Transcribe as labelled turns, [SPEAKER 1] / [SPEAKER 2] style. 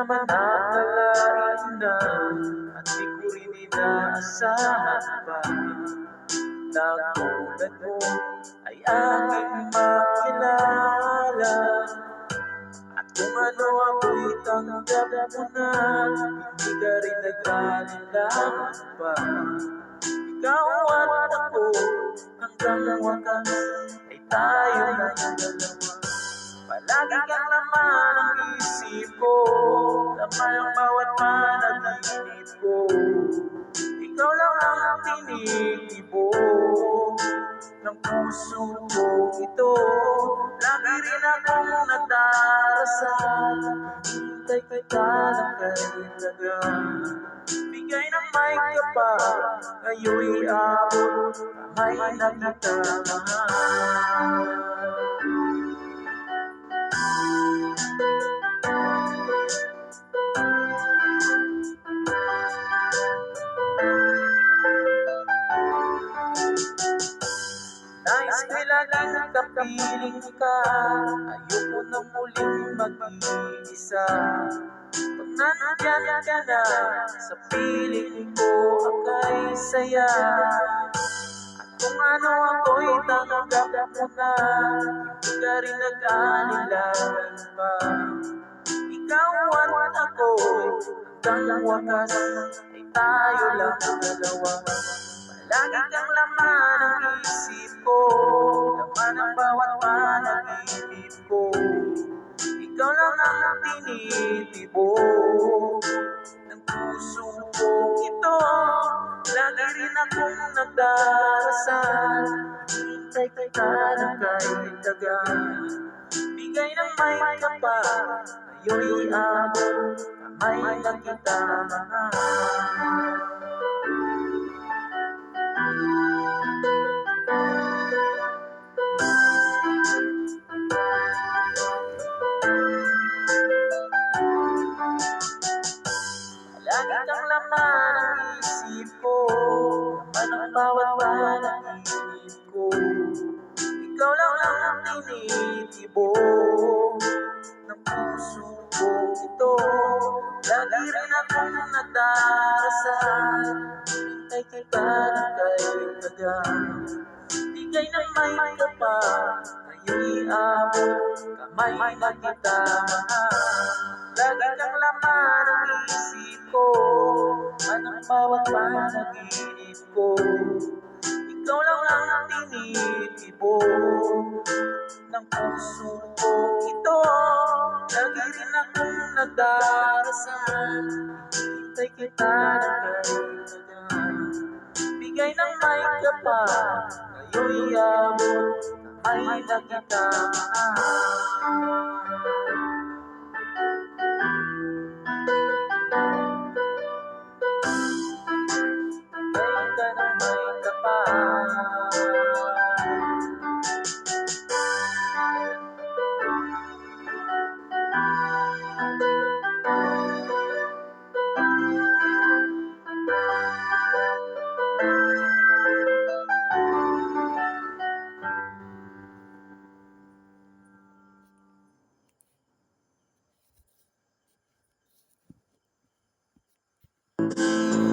[SPEAKER 1] man akalain na at di ko rin inaasahan pa na tulad mo ay aking makilala. At kung ano ako'y tanggap mo na, hindi ka rin nag-alinlangan pa. Ikaw at ako hanggang wakas ay tayo ng dalawa. Palagi kang laman ang isip ko, laman ang bawat panaginip ko. Ikaw lang ang tinitibo ng puso ko ito. Lagi rin akong nagdarasal, hintay kita ng karindagan. Bigay ng may kapal, ngayon'y abot, kamay na kita mahal. Nais ko'y laging kapiling ka, ayoko na muling mag-iisa. Pag nandyan ka na sa piling ko, aka'y saya. At kung ano ako'y tanggap mo na, hindi ka rin nag-alinlangan pa. Ikaw at ako'y hanggang wakas ay tayo lang dalawa. Palagi kang laman ang isip ko, laman ang bawat panaginip ko. Ikaw lang ang tinitibo ng puso ko ito. Lagi rin akong nagdarasal, hintay kita ng kaindagan. Bigay ng may kapal, ngayon'y abot, kamay na kita mahal. Lagi kang laman ang isip ko, laman ang bawat panaginip ko. Ikaw lang ang tinitibo ng puso ko ito. Lagi rin akong nagdarasal, hintay kita ng kaindagan. Bigay ng may kapal, ngayon'y abot, kamay na kita mahal. Lagi kang laman ang isip ko, laman ang bawat panaginip ko. Ikaw lang ang tinitibo ng puso ko ito. Lagi rin akong nagdarasal, hintay kita ng kaindagan. Bigay ng may kapal, ngayon'y abot, kamay na kita mahal. Bigay ka ng may kapal.